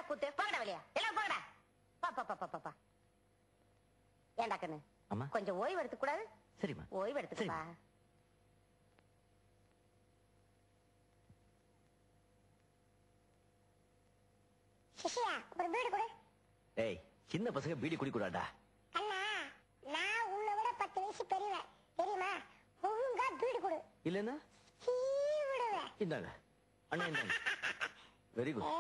கூத்து போங்கடா வெளியா எல்லாம் போங்கடா பா ஏண்டா கண்ணு அம்மா கொஞ்சம் ஓய்வு எடுத்துக்க கூடாது சரிம்மா ஓய்வு எடுத்துக்கப்பா சிஷியா ஒரு பீடி கொடு. ஏய் சின்ன பசங்க பீடி குடிக்கூடாடா. அண்ணா நான் உன்னை விட 10 வயசு பெரியவன் தெரியுமா? ஒழுங்கா பீடி கொடு. இல்லன்னா விடுவேன். இந்தாங்க அண்ணா இந்தாங்க. Very good.